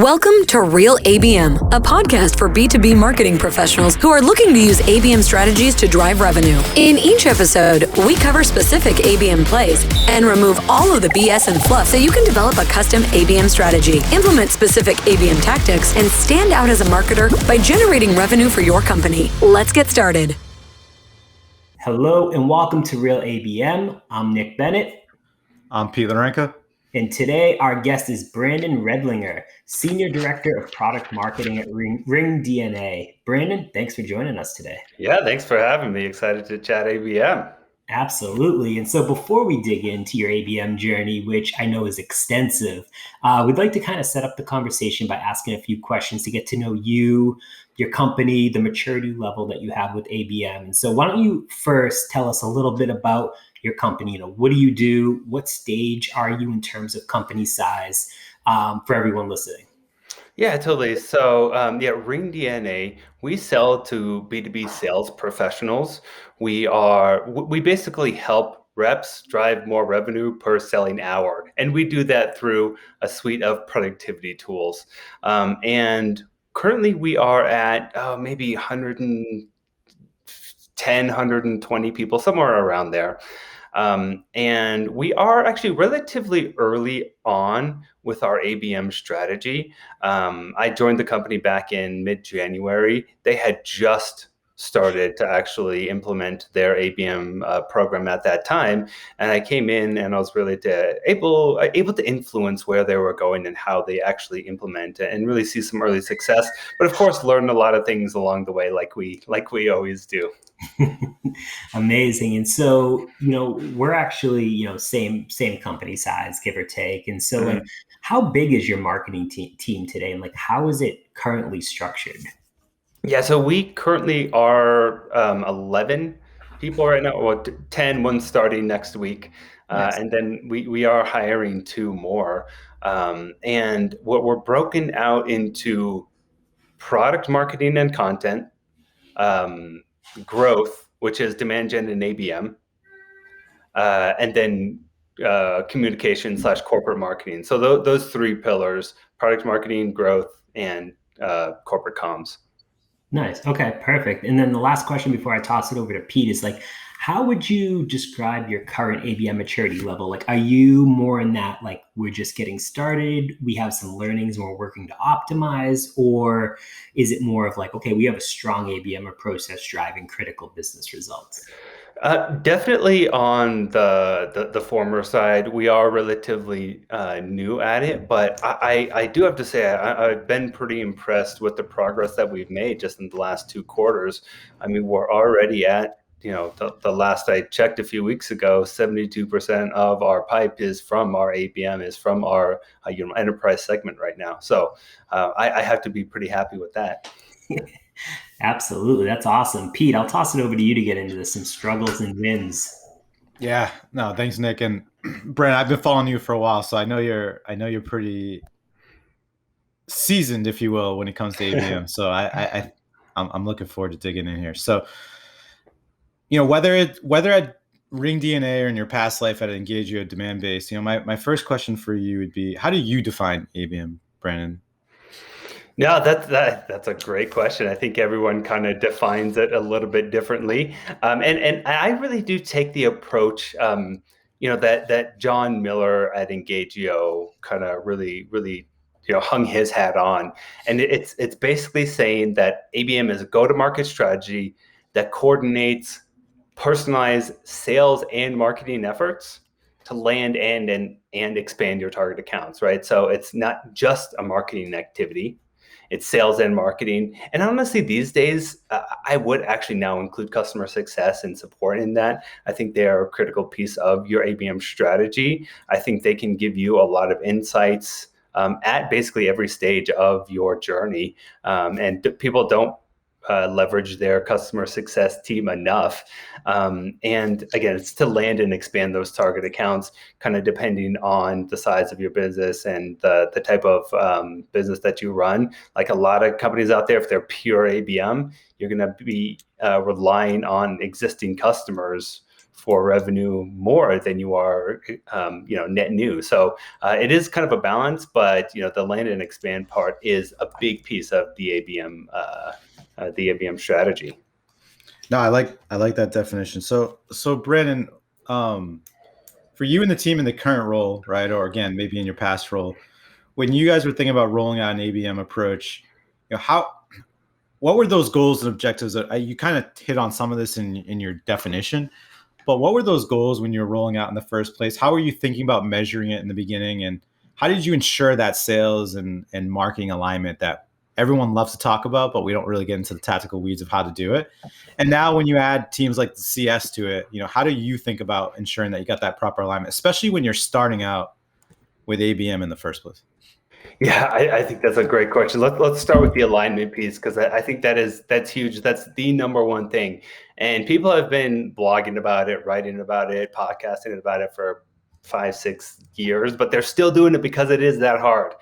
Welcome to Real ABM, a podcast for B2B marketing professionals who are looking to use ABM strategies to drive revenue. In each episode, we cover specific ABM plays and remove all of the BS and fluff so you can develop a custom ABM strategy, implement specific ABM tactics, and stand out as a marketer by generating revenue for your company. Let's get started. Hello and welcome to Real ABM. I'm Nick Bennett. I'm Pete Larenka. And today our guest is Brandon Redlinger, Senior Director of Product Marketing at ringDNA. Brandon, thanks for joining us today. Yeah, thanks for having me. Excited to chat ABM. Absolutely. And so before we dig into your ABM journey, which I know is extensive, we'd like to kind of set up the conversation by asking a few questions to get to know you, your company, the maturity level that you have with ABM. And so why don't you first tell us a little bit about your company? You know, what do you do? What stage are you in terms of company size for everyone listening? Yeah, totally. So ringDNA, we sell to B2B sales professionals. We basically help reps drive more revenue per selling hour. And we do that through a suite of productivity tools. And currently we are at maybe 110, 120 people, somewhere around there. And we are actually relatively early on with our ABM strategy. I joined the company back in mid-January. They had just started to actually implement their ABM program at that time. And I came in and I was really able to influence where they were going and how they actually implement it and really see some early success. But of course, learn a lot of things along the way, like we always do. Amazing. And so, we're actually, same company size, give or take. And so like, how big is your marketing team today? And like, how is it currently structured? Yeah, so we currently are 11 people right now, or 10, one starting next week. Nice. And then we are hiring 2 more. And what we're broken out into product marketing and content, growth, which is demand gen and ABM, and then communication / corporate marketing. So those 3 pillars: product marketing, growth, and corporate comms. Nice. Okay, perfect. And then the last question before I toss it over to Pete is like, how would you describe your current ABM maturity level? Like, are you more in that, like, we're just getting started, we have some learnings and we're working to optimize? Or is it more of like, okay, we have a strong ABM approach that's driving critical business results? Definitely on the former side. We are relatively new at it, but I do have to say I've been pretty impressed with the progress that we've made just in the last 2 quarters. I mean, we're already at, the last I checked a few weeks ago, 72% of our pipe is from our ABM, is from our enterprise segment right now. So I have to be pretty happy with that. Absolutely. That's awesome. Pete, I'll toss it over to you to get into this, some struggles and wins. Yeah, no, thanks, Nick. And Brandon, I've been following you for a while, so I know you're pretty seasoned, if you will, when it comes to ABM. So I'm looking forward to digging in here. So, whether at ringDNA or in your past life at Engagio or Demand Base, my first question for you would be, how do you define ABM, Brandon? No, that's a great question. I think everyone kind of defines it a little bit differently. And I really do take the approach, that John Miller at Engagio kind of really, hung his hat on. And it's basically saying that ABM is a go-to-market strategy that coordinates personalized sales and marketing efforts to land and expand your target accounts, right? So it's not just a marketing activity. It's sales and marketing. And honestly, these days, I would actually now include customer success and support in that. I think they are a critical piece of your ABM strategy. I think they can give you a lot of insights at basically every stage of your journey. And people don't leverage their customer success team enough. And again, it's to land and expand those target accounts, kind of depending on the size of your business and the type of business that you run. Like a lot of companies out there, if they're pure ABM, you're going to be relying on existing customers for revenue more than you are, net new. So it is kind of a balance, but the land and expand part is a big piece of the ABM strategy. No, I like that definition. So Brandon, for you and the team in the current role, right, or again maybe in your past role, when you guys were thinking about rolling out an ABM approach, what were those goals and objectives? You kind of hit on some of this in your definition, but what were those goals when you were rolling out in the first place? How were you thinking about measuring it in the beginning, and how did you ensure that sales and marketing alignment that everyone loves to talk about, but we don't really get into the tactical weeds of how to do it? And now when you add teams like the CS to it, how do you think about ensuring that you got that proper alignment, especially when you're starting out with ABM in the first place? Yeah, I think that's a great question. Let's start with the alignment piece, because I think that's huge. That's the number one thing. And people have been blogging about it, writing about it, podcasting about it for 5-6 years, but they're still doing it because it is that hard.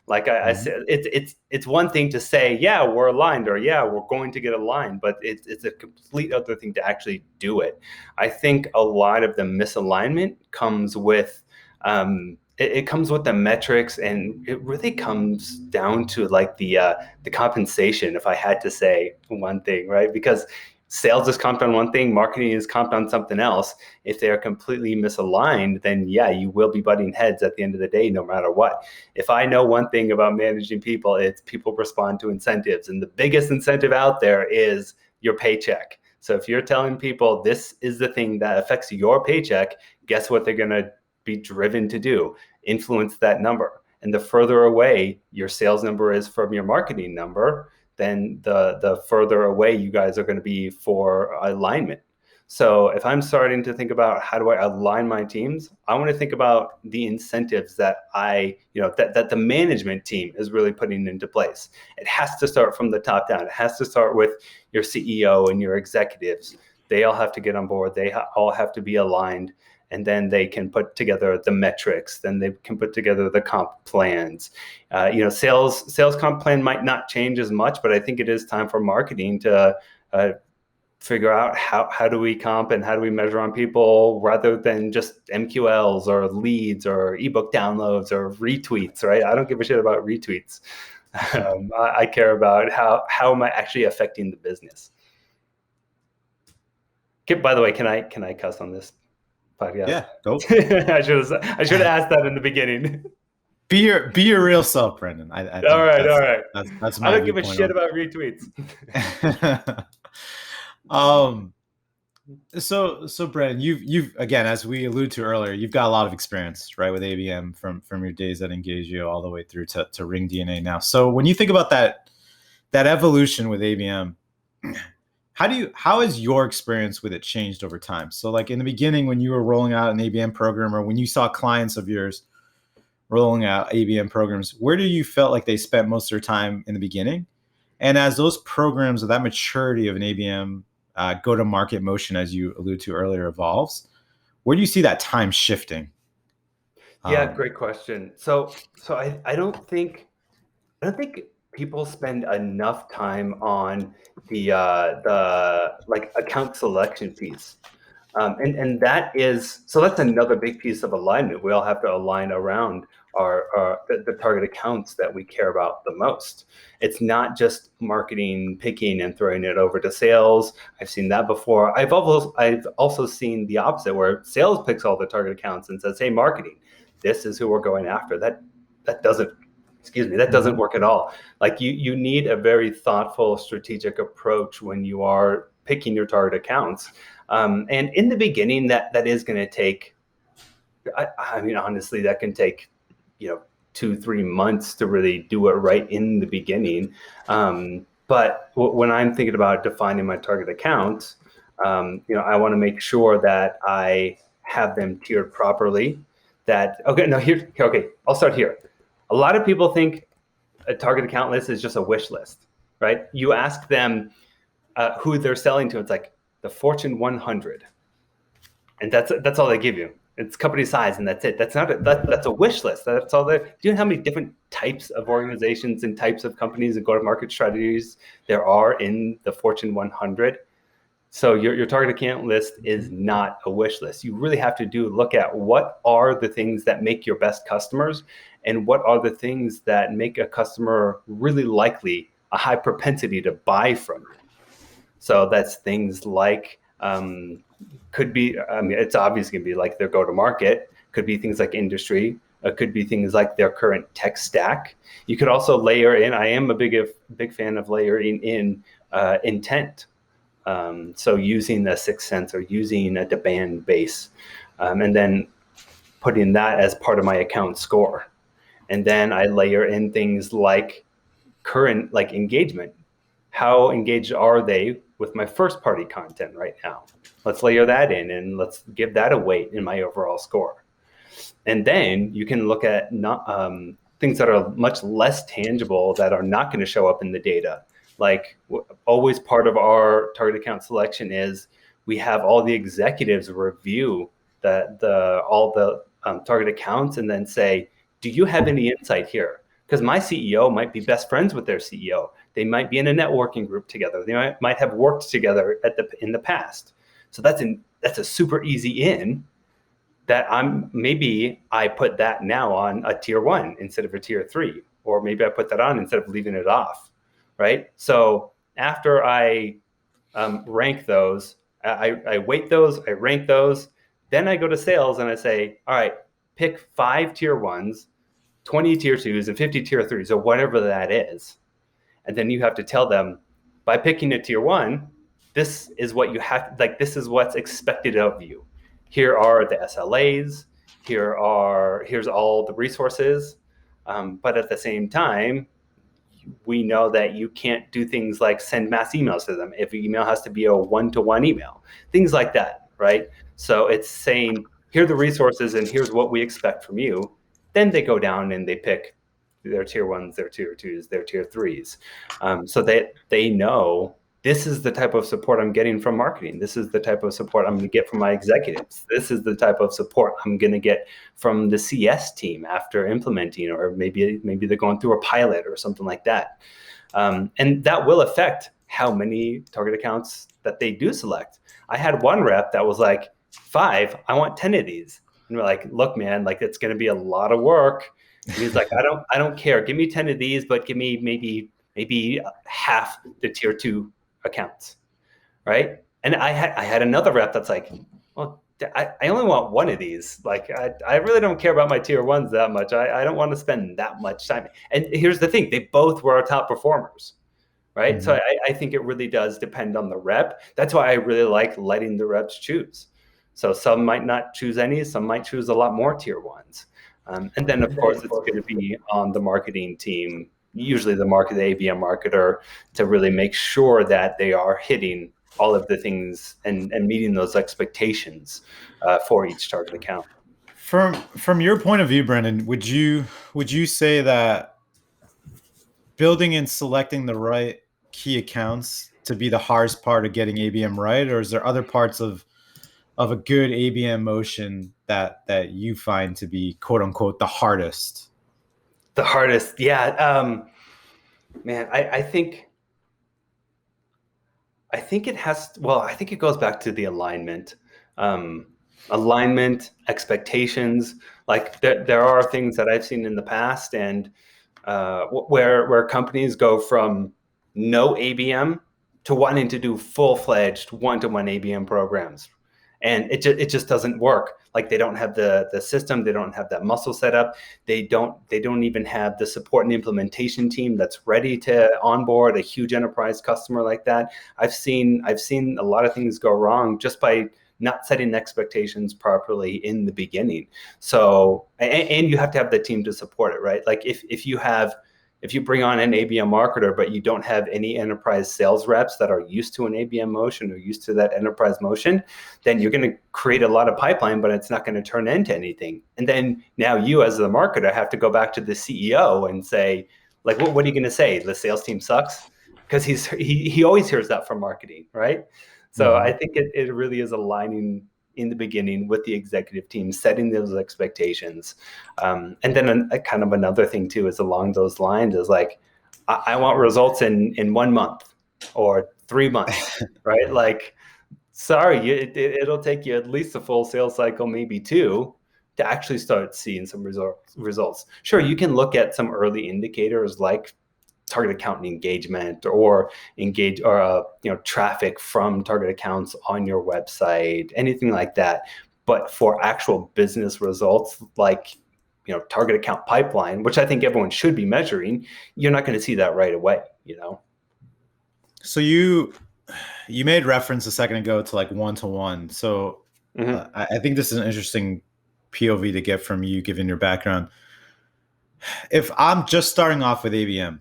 Like I said, it's one thing to say, yeah, we're aligned, or yeah, we're going to get aligned, but it's a complete other thing to actually do it. I think a lot of the misalignment comes with it comes with the metrics, and it really comes down to like the compensation, if I had to say one thing, right? Because sales is comped on one thing, marketing is comped on something else. If they are completely misaligned, then yeah, you will be butting heads at the end of the day, no matter what. If I know one thing about managing people, it's people respond to incentives. And the biggest incentive out there is your paycheck. So if you're telling people this is the thing that affects your paycheck, guess what they're going to be driven to do? Influence that number. And the further away your sales number is from your marketing number, then the further away you guys are going to be for alignment. So if I'm starting to think about how do I align my teams, I want to think about the incentives that that the management team is really putting into place. It has to start from the top down. It has to start with your CEO and your executives. They all have to get on board. They all have to be aligned. And then they can put together the metrics. Then they can put together the comp plans. Sales comp plan might not change as much, but I think it is time for marketing to figure out how do we comp and how do we measure on people, rather than just MQLs or leads or ebook downloads or retweets, right? I don't give a shit about retweets. I care about how am I actually affecting the business. By the way, can I cuss on this podcast? Yeah, go. I should have asked that in the beginning. Be your real self, Brandon. I think all right. That's my I don't give a shit about retweets. So Brandon, you've again, as we alluded to earlier, you've got a lot of experience, right, with ABM from your days at Engagio all the way through to ringDNA now. So when you think about that evolution with ABM, how has your experience with it changed over time? So like in the beginning, when you were rolling out an ABM program, or when you saw clients of yours rolling out ABM programs, where do you felt like they spent most of their time in the beginning? And as those programs or that maturity of an ABM go-to-market motion, as you alluded to earlier, evolves, where do you see that time shifting? Yeah, great question. So I don't think people spend enough time on the like account selection piece. And that's another big piece of alignment. We all have to align around the target accounts that we care about the most. It's not just marketing picking and throwing it over to sales. I've seen that before. I've also seen the opposite, where sales picks all the target accounts and says, "Hey, marketing, this is who we're going after." That doesn't work at all. Like you need a very thoughtful, strategic approach when you are picking your target accounts. And in the beginning, that is going to take, I mean, honestly, that can take, 2-3 months to really do it right in the beginning. But when I'm thinking about defining my target accounts, I want to make sure that I have them tiered properly. I'll start here. A lot of people think a target account list is just a wish list, right? You ask them who they're selling to. It's like the Fortune 100, and that's all they give you. It's company size, and that's it. That's a wish list. That's all. Do you know how many different types of organizations and types of companies and go-to-market strategies there are in the Fortune 100? So your target account list is not a wish list. You really have to look at what are the things that make your best customers, and what are the things that make a customer really likely, a high propensity to buy from you. So that's things like, could be, I mean, it's obviously going to be like their go-to-market, could be things like industry, could be things like their current tech stack. You could also layer in, I am a big fan of layering in intent. So using the sixth sense or using a demand base, and then putting that as part of my account score. And then I layer in things like current, like engagement. How engaged are they with my first party content right now? Let's layer that in and let's give that a weight in my overall score. And then you can look at things that are much less tangible that are not going to show up in the data. Like always part of our target account selection is we have all the executives review all the target accounts and then say, do you have any insight here? Because my CEO might be best friends with their CEO. They might be in a networking group together. They might have worked together in the past. So that's a super easy in that maybe I put that now on a tier 1 instead of a tier 3, or maybe I put that on instead of leaving it off, right? So after I rank those, I weight those, I rank those, then I go to sales and I say, all right, pick 5 tier 1s, 20 tier 2s, and 50 tier 3s, or whatever that is. And then you have to tell them, by picking a tier 1, this is what you have, like, this is what's expected of you. Here are the SLAs, here's all the resources. But at the same time, we know that you can't do things like send mass emails to them. If your email has to be a one-to-one email, things like that, right? So it's saying, here are the resources and here's what we expect from you. Then they go down and they pick their tier 1s, their tier 2s, their tier 3s. So that they know, this is the type of support I'm getting from marketing. This is the type of support I'm going to get from my executives. This is the type of support I'm going to get from the CS team after implementing, or maybe they're going through a pilot or something like that. And that will affect how many target accounts that they do select. I had one rep that was like, 5, I want 10 of these. And we're like, look, man, like it's going to be a lot of work. And he's like, I don't care. Give me 10 of these, but give me maybe half the tier 2 accounts, right? And I had another rep that's like, well, I only want 1 of these. Like, I really don't care about my tier 1s that much. I don't want to spend that much time. And here's the thing, they both were our top performers, right? Mm-hmm. So I think it really does depend on the rep. That's why I really like letting the reps choose. So some might not choose any, some might choose a lot more tier 1s. And then, of course, it's going to be on the marketing team, usually the ABM marketer, to really make sure that they are hitting all of the things and meeting those expectations for each target account. From your point of view, Brandon, would you say that building and selecting the right key accounts to be the hardest part of getting ABM right, or is there other parts of a good ABM motion that you find to be quote unquote the hardest? The hardest, yeah, man. I think it has. Well, I think it goes back to the alignment, expectations. Like there are things that I've seen in the past, and where companies go from no ABM to wanting to do full-fledged one-to-one ABM programs. And it just doesn't work. Like they don't have the system, they don't have that muscle set up. They don't even have the support and implementation team that's ready to onboard a huge enterprise customer like that. I've seen a lot of things go wrong just by not setting expectations properly in the beginning. So and you have to have the team to support it, right? Like if you bring on an ABM marketer, but you don't have any enterprise sales reps that are used to an ABM motion or used to that enterprise motion, then you're going to create a lot of pipeline, but it's not going to turn into anything. And then now you as the marketer have to go back to the CEO and say, like, what are you going to say? The sales team sucks? Because he always hears that from marketing, right? So I think it really is aligning in the beginning with the executive team, setting those expectations. And then a kind of another thing too is along those lines is like, I want results in 1 month or 3 months, right? Like sorry, it'll take you at least a full sales cycle, maybe two, to actually start seeing some results. Sure, you can look at some early indicators like target account engagement or traffic from target accounts on your website, anything like that. But for actual business results, like target account pipeline, which I think everyone should be measuring, you're not going to see that right away. So you made reference a second ago to like one-to-one. So I think this is an interesting POV to get from you, given your background. If I'm just starting off with ABM,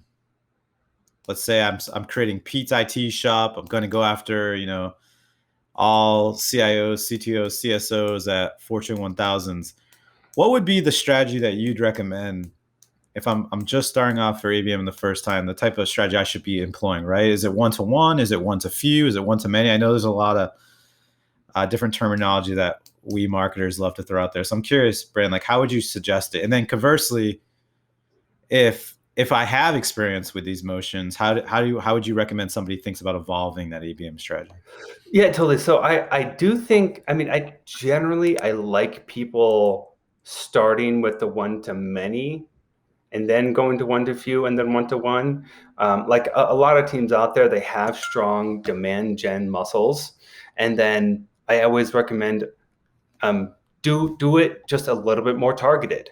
let's say I'm creating Pete's IT shop. I'm going to go after, all CIOs, CTOs, CSOs at Fortune 1000s. What would be the strategy that you'd recommend if I'm just starting off for ABM the first time, the type of strategy I should be employing, right? Is it one-to-one? Is it one-to-few? Is it one-to-many? I know there's a lot of different terminology that we marketers love to throw out there. So I'm curious, Brandon, like how would you suggest it? And then conversely, if I have experience with these motions, how would you recommend somebody thinks about evolving that ABM strategy? Yeah, totally. So I do think, I generally like people starting with the one-to-many and then going to one-to-few and then one-to-one. Like a lot of teams out there, they have strong demand gen muscles. And then I always recommend do it just a little bit more targeted.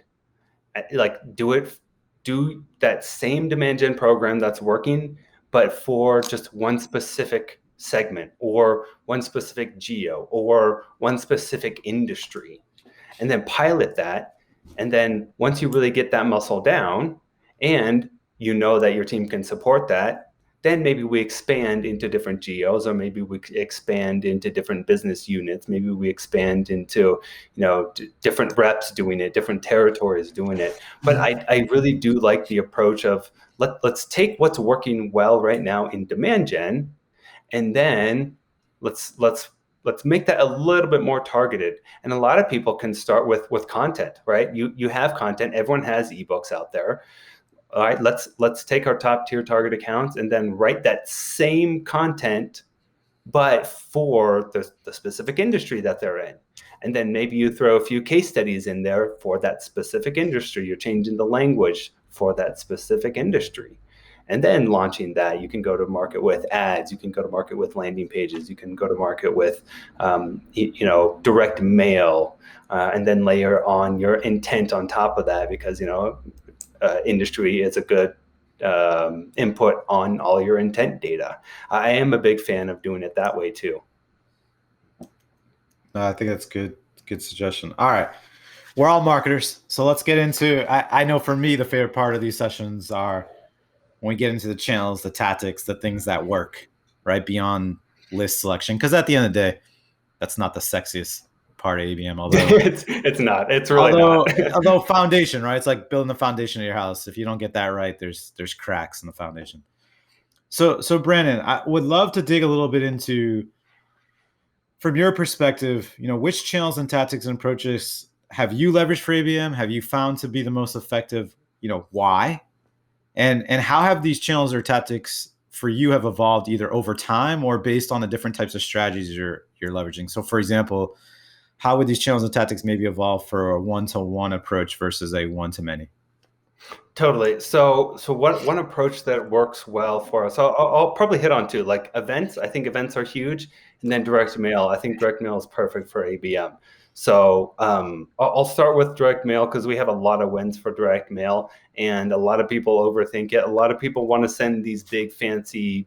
Like do that same demand gen program that's working, but for just one specific segment or one specific geo or one specific industry, and then pilot that. And then once you really get that muscle down and you know that your team can support that, then maybe we expand into different geos, or maybe we expand into different business units. Maybe we expand into, different reps doing it, different territories doing it. But I really do like the approach of let's take what's working well right now in demand gen, and then let's make that a little bit more targeted. And a lot of people can start with content, right? You have content. Everyone has ebooks out there. All right, let's take our top tier target accounts and then write that same content, but for the specific industry that they're in. And then maybe you throw a few case studies in there for that specific industry. You're changing the language for that specific industry. And then launching that, you can go to market with ads. You can go to market with landing pages. You can go to market with, direct mail, and then layer on your intent on top of that, because, industry is a good input on all your intent data. I am a big fan of doing it that way too. I think that's good suggestion. All right. We're all marketers. So let's get into, I know for me, the favorite part of these sessions are when we get into the channels, the tactics, the things that work, right? Beyond list selection. Because at the end of the day, that's not the sexiest part of ABM, although it's not. It's really not. Although foundation, right? It's like building the foundation of your house. If you don't get that right, there's cracks in the foundation. So Brandon, I would love to dig a little bit into, from your perspective, which channels and tactics and approaches have you leveraged for ABM? Have you found to be the most effective? Why? And how have these channels or tactics for you have evolved either over time or based on the different types of strategies you're leveraging? So for example, how would these channels and tactics maybe evolve for a one-to-one approach versus a one-to-many? Totally. So one approach that works well for us, I'll probably hit on two, like events. I think events are huge. And then direct mail. I think direct mail is perfect for ABM. So I'll start with direct mail because we have a lot of wins for direct mail, and a lot of people overthink it. A lot of people want to send these big fancy,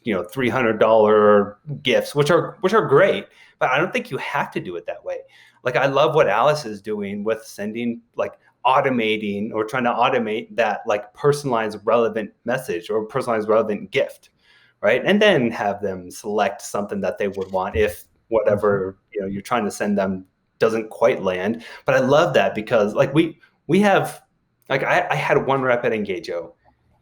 $300 gifts, which are great, but I don't think you have to do it that way. Like I love what Alice is doing with sending, like automating or trying to automate that like personalized relevant message or personalized relevant gift, right? And then have them select something that they would want if whatever you're trying to send them doesn't quite land. But I love that because like we have, like I had one rep at Engageo.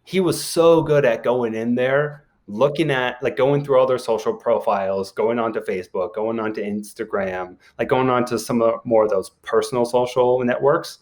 He was so good at going in there, looking at like going through all their social profiles, going onto Facebook, going onto Instagram, like going on to some more of those personal social networks,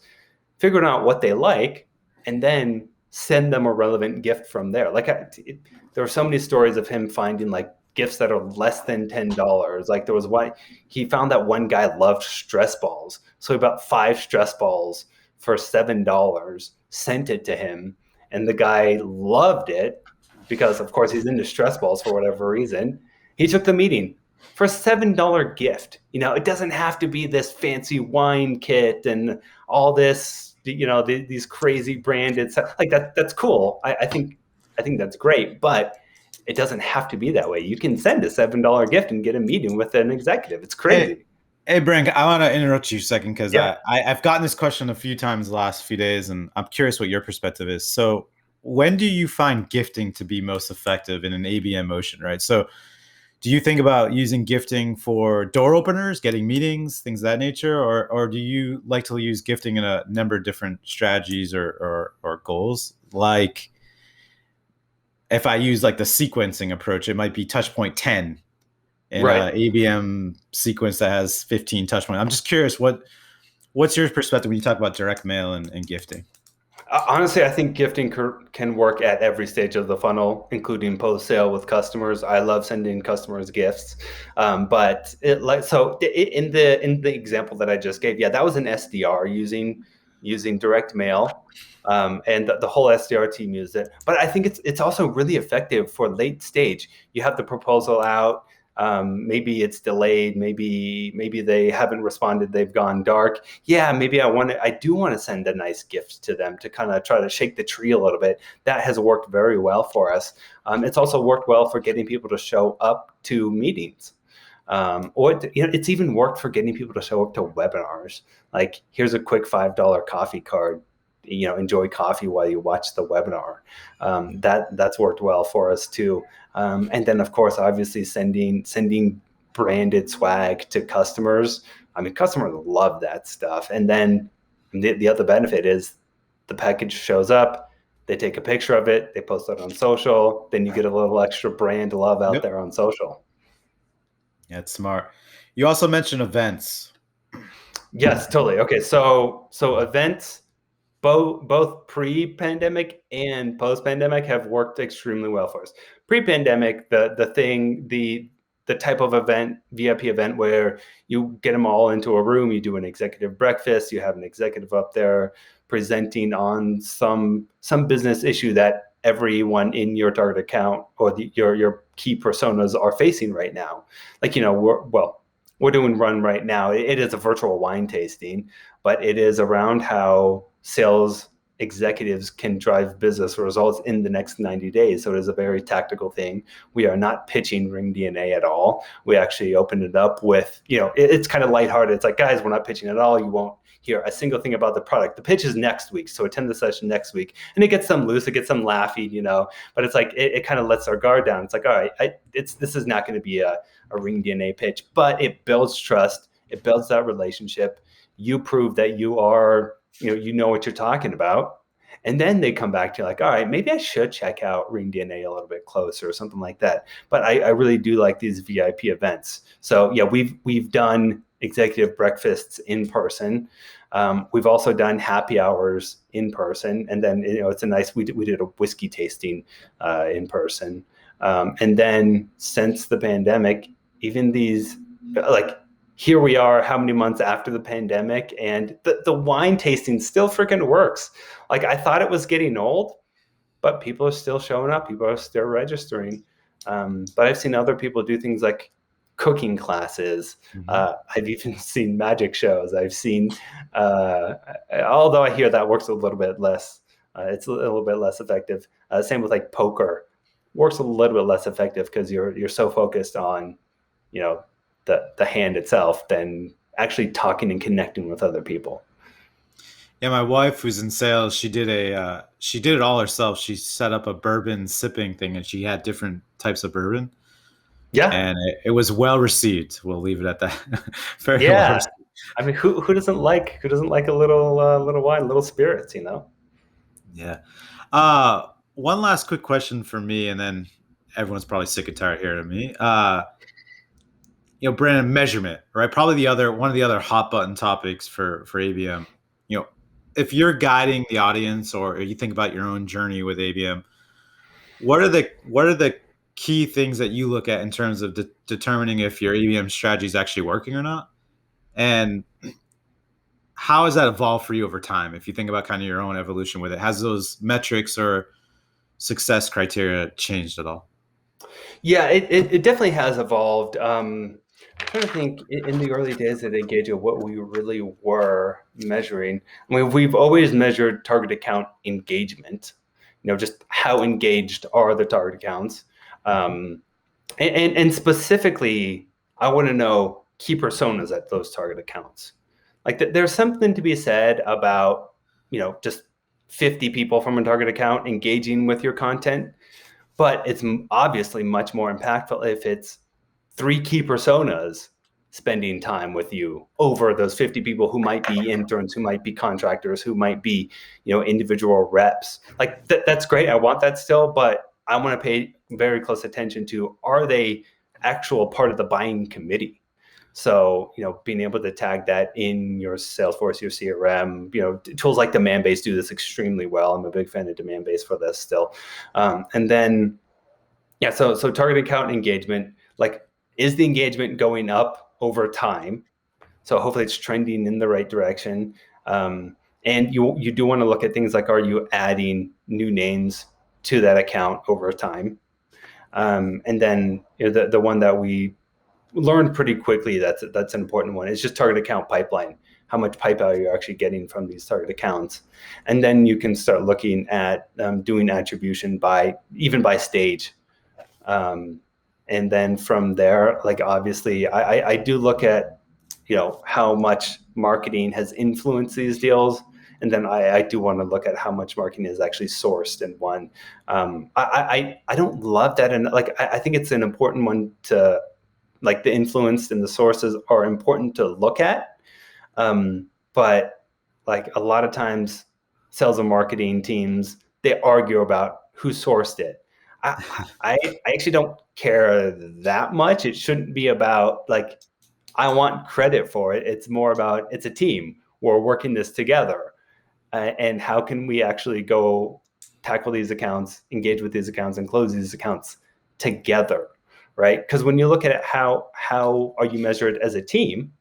figuring out what they like, and then send them a relevant gift from there. Like there were so many stories of him finding like gifts that are less than $10. Like there was one, he found that one guy loved stress balls. So he bought 5 stress balls for $7, sent it to him. And the guy loved it because, of course, he's into stress balls for whatever reason. He took the meeting for a $7 gift. It doesn't have to be this fancy wine kit and all this, these crazy branded stuff. Like that's cool. I think that's great, but it doesn't have to be that way. You can send a $7 gift and get a meeting with an executive. It's crazy. Hey, Brandon, I want to interrupt you a second because Yeah. I've gotten this question a few times the last few days, and I'm curious what your perspective is. So when do you find gifting to be most effective in an ABM motion, right? So do you think about using gifting for door openers, getting meetings, things of that nature, or do you like to use gifting in a number of different strategies or goals? Like if I use like the sequencing approach, it might be touch point 10 in an ABM sequence that has 15 touch points. I'm just curious, what's your perspective when you talk about direct mail and gifting? Honestly, I think gifting can work at every stage of the funnel, including post-sale with customers. I love sending customers gifts, but in the example that I just gave, that was an SDR using direct mail, and the whole SDR team used it. But I think it's also really effective for late stage. You have the proposal out. Maybe it's delayed. Maybe they haven't responded. They've gone dark. Maybe I do want to send a nice gift to them to kind of try to shake the tree a little bit. That has worked very well for us. It's also worked well for getting people to show up to meetings. It's even worked for getting people to show up to webinars. Like, here's a quick $5 coffee card. Enjoy coffee while you watch the webinar. That's worked well for us too. And then, of course, obviously sending branded swag to customers. I mean, customers love that stuff. And then the other benefit is the package shows up, they take a picture of it, they post it on social, then you get a little extra brand love out there on social. Yeah, it's smart. You also mentioned events. Yes, totally. Okay, so events, both pre-pandemic and post-pandemic, have worked extremely well for us. Pre-pandemic, the type of event, VIP event, where you get them all into a room, you do an executive breakfast, you have an executive up there presenting on some business issue that everyone in your target account or your key personas are facing right now. Like, we're doing Run right now. It is a virtual wine tasting, but it is around how sales executives can drive business results in the next 90 days. So it is a very tactical thing. We are not pitching ringDNA at all. We actually opened it up with, it's kind of lighthearted. It's like, guys, we're not pitching at all. You won't hear a single thing about the product. The pitch is next week. So attend the session next week. And it gets them loose, it gets them laughing, but it's like, it kind of lets our guard down. It's like, all right, this is not going to be a ringDNA pitch, but it builds trust. It builds that relationship. You prove that you are, you know what you're talking about. And then they come back to you like, all right, maybe I should check out ringDNA a little bit closer or something like that. But I really do like these VIP events. So we've done executive breakfasts in person. We've also done happy hours in person. And then, it's a nice, we did a whiskey tasting in person. And then since the pandemic, even these, like, here we are, how many months after the pandemic, and the wine tasting still freaking works. Like, I thought it was getting old, but people are still showing up. People are still registering. But I've seen other people do things like cooking classes. I've even seen magic shows. I've seen, although I hear that works a little bit less, it's a little bit less effective. Same with like poker, works a little bit less effective because you're so focused on, the hand itself than actually talking and connecting with other people. Yeah, my wife, who's in sales, she did it all herself. She set up a bourbon sipping thing, and she had different types of bourbon. Yeah, and it was well received. We'll leave it at that. Very yeah. well received. I mean, who doesn't like a little wine, little spirits, Yeah. One last quick question for me, and then everyone's probably sick and tired of hearing me. Brandon, measurement, right? Probably one of the other hot button topics for ABM. If you're guiding the audience or you think about your own journey with ABM, what are the key things that you look at in terms of determining if your ABM strategy is actually working or not? And how has that evolved for you over time? If you think about kind of your own evolution with it, has those metrics or success criteria changed at all? Yeah, it definitely has evolved. I'm trying to think in the early days at Engagio what we really were measuring. I mean, we've always measured target account engagement, just how engaged are the target accounts. And specifically, I want to know key personas at those target accounts. Like there's something to be said about, just 50 people from a target account engaging with your content. But it's obviously much more impactful if it's 3 key personas spending time with you over those 50 people who might be interns, who might be contractors, who might be, individual reps. Like that's great. I want that still, but I want to pay very close attention to, are they actual part of the buying committee? So, being able to tag that in your Salesforce, your CRM, tools like Demandbase do this extremely well. I'm a big fan of Demandbase for this still. And then, so target account engagement, like, is the engagement going up over time? So hopefully it's trending in the right direction. And you do want to look at things like, are you adding new names to that account over time? And then the one that we learned pretty quickly, that's an important one, is just target account pipeline. How much pipe are you actually getting from these target accounts? And then you can start looking at doing attribution by stage. And then from there, like, obviously I do look at, how much marketing has influenced these deals. And then I do want to look at how much marketing is actually sourced and won. I don't love that. And like, I think it's an important one to, like, the influence and the sources are important to look at. But like, a lot of times sales and marketing teams, they argue about who sourced it. I actually don't care that much. It shouldn't be about, like, I want credit for it. It's more about, it's a team. We're working this together. And how can we actually go tackle these accounts, engage with these accounts, and close these accounts together, right? Because when you look at it, how are you measured as a team?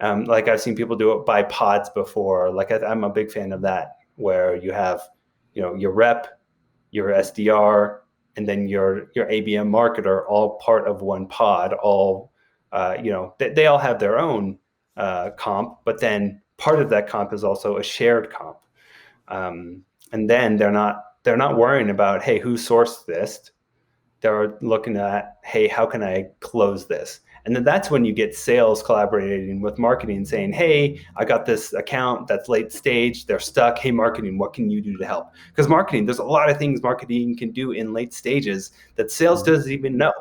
Like, I've seen people do it by pods before. Like, I'm a big fan of that, where you have, your rep, your SDR, and then your ABM marketer, all part of one pod. All, they all have their own comp, but then part of that comp is also a shared comp. And then they're not worrying about, hey, who sourced this? They're looking at, hey, how can I close this? And then that's when you get sales collaborating with marketing, saying, hey, I got this account that's late stage, they're stuck. Hey, marketing, what can you do to help? Because marketing, there's a lot of things marketing can do in late stages that sales doesn't even know.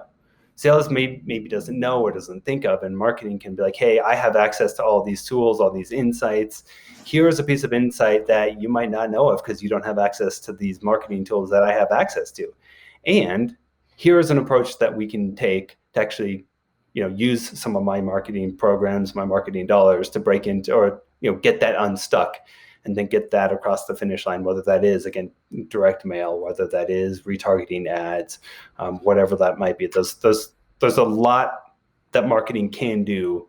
Sales maybe doesn't know or doesn't think of, and marketing can be like, hey, I have access to all these tools, all these insights. Here's a piece of insight that you might not know of because you don't have access to these marketing tools that I have access to. And here's an approach that we can take to actually, use some of my marketing programs, my marketing dollars to break into, or, get that unstuck and then get that across the finish line, whether that is, again, direct mail, whether that is retargeting ads, whatever that might be. There's a lot that marketing can do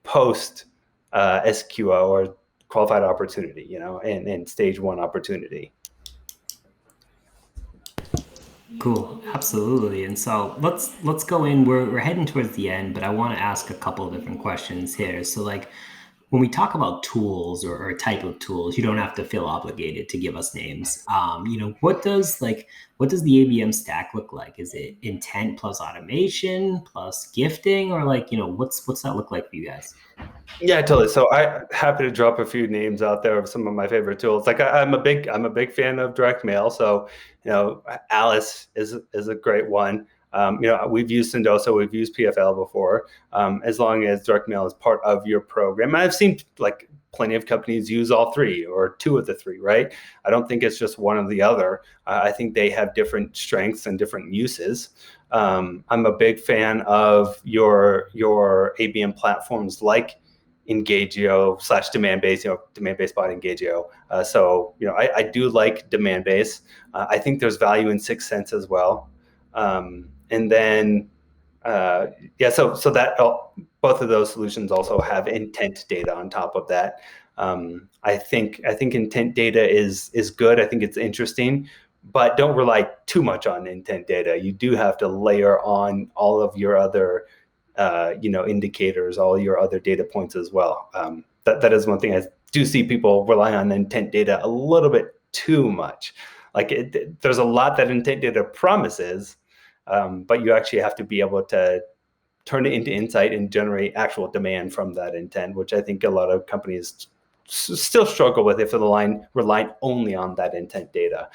post SQO, or qualified opportunity, and stage 1 opportunity. Cool, absolutely. And so let's go in. We're heading towards the end, but I want to ask a couple of different questions here. So, like, when we talk about tools or type of tools, you don't have to feel obligated to give us names. What does the ABM stack look like? Is it intent plus automation plus gifting, or what's that look like for you guys? Yeah, totally. So I'm happy to drop a few names out there of some of my favorite tools. Like, I'm a big fan of direct mail. So, Alice is a great one. We've used Sendoso, we've used PFL before. As long as direct mail is part of your program, and I've seen, like, plenty of companies use all 3 or 2 of the 3, right? I don't think it's just one or the other. I think they have different strengths and different uses. I'm a big fan of your ABM platforms like Engagio / Demandbase, Demandbase bought Engagio. So I do like Demandbase. I think there's value in 6sense as well. And then, so that both of those solutions also have intent data on top of that. I think intent data is good. I think it's interesting, but don't rely too much on intent data. You do have to layer on all of your other, indicators, all your other data points as well. That is one thing I do see people rely on intent data a little bit too much. Like there's a lot that intent data promises, but you actually have to be able to turn it into insight and generate actual demand from that intent, which I think a lot of companies still struggle with if they're relying only on that intent data.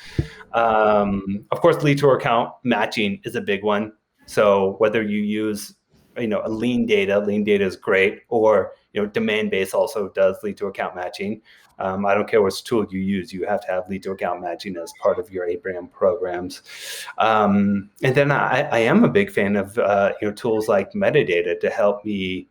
Of course, lead to account matching is a big one. So whether you use, a lean data is great, or demand base also does lead to account matching. I don't care which tool you use, you have to have lead to account matching as part of your ABM programs. And then I am a big fan of tools like metadata to help me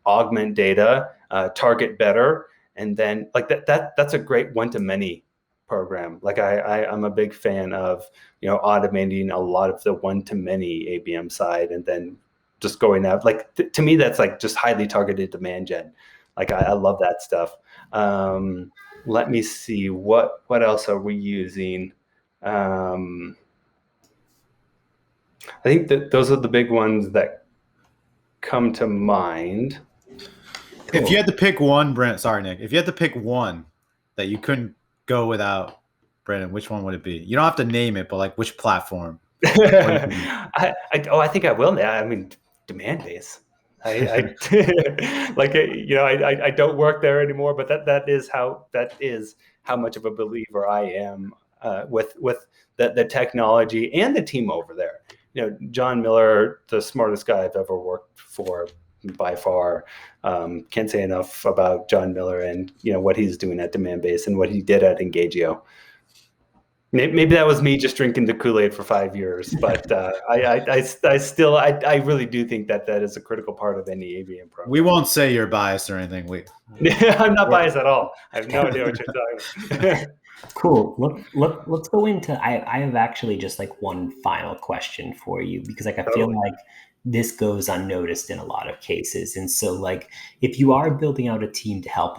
augment data, target better, and then like that's a great one-to-many program. Like I'm a big fan of automating a lot of the one-to-many ABM side, and then just going out to me that's like just highly targeted demand gen. Like I love that stuff. Let me see what else are we using. I think that those are the big ones that come to mind. Cool. If you had to pick one, Brent, sorry, Nick, if you had to pick one that you couldn't go without, Brandon, which one would it be? You don't have to name it, but like which platform? I think I will now. I mean, demand base. I don't work there anymore, but that is how much of a believer I am with the technology and the team over there. John Miller, the smartest guy I've ever worked for by far. Can't say enough about John Miller and what he's doing at Demand Base and what he did at Engagio. Maybe that was me just drinking the Kool-Aid for 5 years, but I really do think that is a critical part of any ABM program. We won't say you're biased or anything. I'm not biased at all. I have no idea what you're talking about. Cool. Let's go into. I have actually just like one final question for you, because like I feel like this goes unnoticed in a lot of cases. And so like, if you are building out a team to help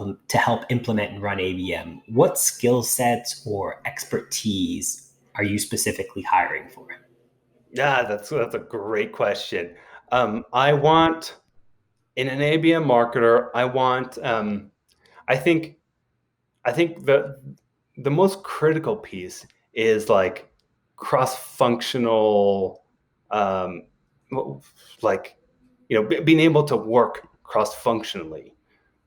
implement and run ABM, what skill sets or expertise are you specifically hiring for? Yeah, that's a great question. I want, in an ABM marketer, I think the most critical piece is like cross-functional, being able to work cross-functionally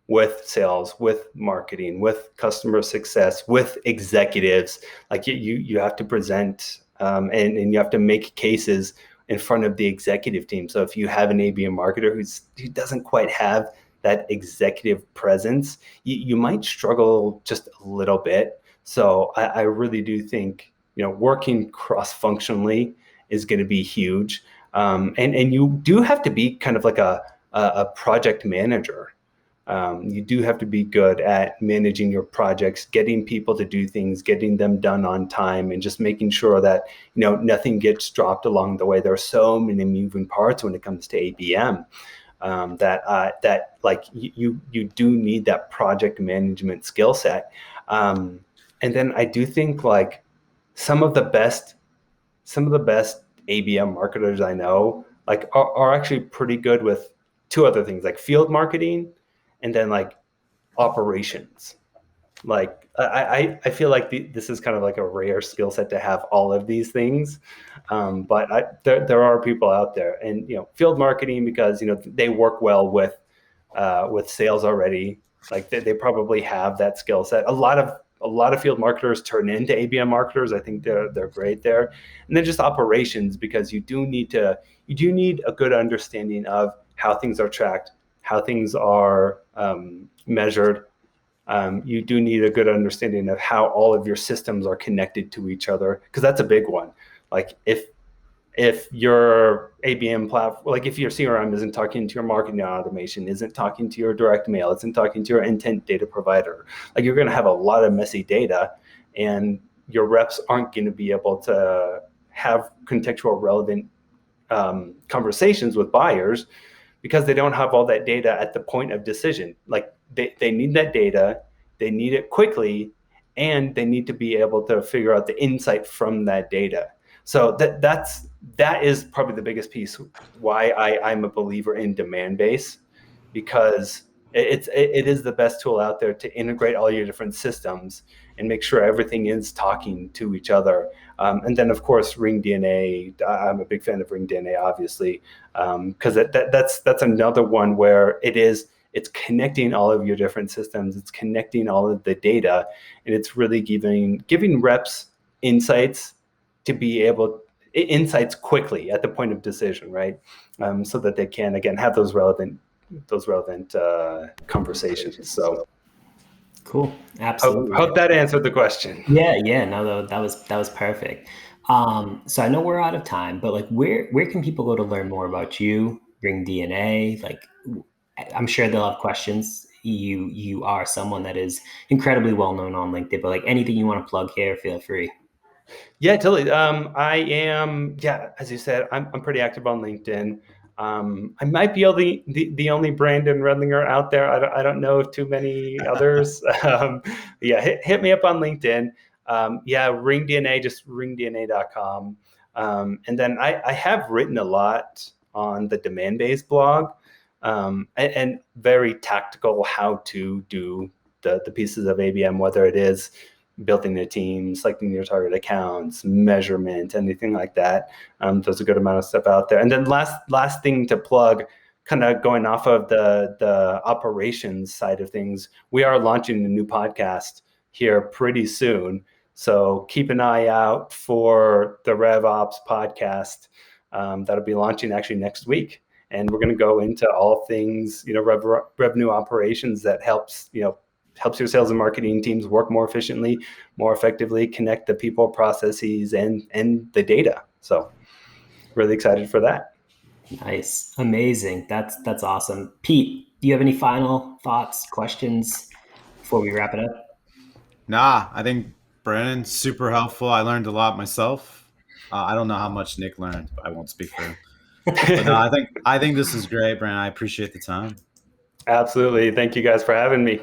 with sales, with marketing, with customer success, with executives. Like you have to present and you have to make cases in front of the executive team. So if you have an ABM marketer who doesn't quite have that executive presence, you might struggle just a little bit. So I really do think working cross-functionally is going to be huge. And you do have to be kind of like a project manager. You do have to be good at managing your projects, getting people to do things, getting them done on time, and just making sure that nothing gets dropped along the way. There are so many moving parts when it comes to ABM that like you do need that project management skill set. And then I do think like some of the best ABM marketers I know like are actually pretty good with two other things, like field marketing and then like operations. Like I feel like this is kind of like a rare skill set to have all of these things, but there are people out there, and field marketing, because they work well with sales already. Like they probably have that skill set. A lot of field marketers turn into ABM marketers. I think they're great there. And then just operations, because you do need a good understanding of how things are tracked, how things are measured. You do need a good understanding of how all of your systems are connected to each other, because that's a big one. Like if your ABM platform, like if your CRM isn't talking to your marketing automation, isn't talking to your direct mail, isn't talking to your intent data provider, like you're going to have a lot of messy data, and your reps aren't going to be able to have contextual relevant conversations with buyers because they don't have all that data at the point of decision. Like they need that data, they need it quickly, and they need to be able to figure out the insight from that data. So that is probably the biggest piece why I'm a believer in demand base, because it is the best tool out there to integrate all your different systems and make sure everything is talking to each other. And then, of course, ringDNA. I'm a big fan of ringDNA, obviously, because that's another one where it's connecting all of your different systems. It's connecting all of the data, and it's really giving reps insights to be able insights quickly at the point of decision, right? So that they can again have those relevant conversations. So cool. Absolutely. Hope that answered the question. Yeah. No, that was perfect. So I know we're out of time, but like, where can people go to learn more about you, ringDNA? Like, I'm sure they'll have questions. You are someone that is incredibly well known on LinkedIn, but like anything you want to plug here, feel free. Yeah, totally. I am, as you said, I'm pretty active on LinkedIn. I might be the only Brandon Redlinger out there. I don't know of too many others. Hit me up on LinkedIn. ringDNA, just ringDNA.com. And then I have written a lot on the demand-based blog, and very tactical how to do the pieces of ABM, whether it is building a team, selecting your target accounts, measurement, anything like that. There's a good amount of stuff out there. And then last thing to plug, kind of going off of the operations side of things, we are launching a new podcast here pretty soon. So keep an eye out for the RevOps podcast that'll be launching actually next week. And we're going to go into all things, revenue operations that helps your sales and marketing teams work more efficiently, more effectively, connect the people, processes, and the data. So really excited for that. Nice. Amazing. That's awesome. Pete, do you have any final thoughts, questions before we wrap it up? Nah, I think Brandon's super helpful. I learned a lot myself. I don't know how much Nick learned, but I won't speak for him. But no, I think this is great, Brandon. I appreciate the time. Absolutely. Thank you guys for having me.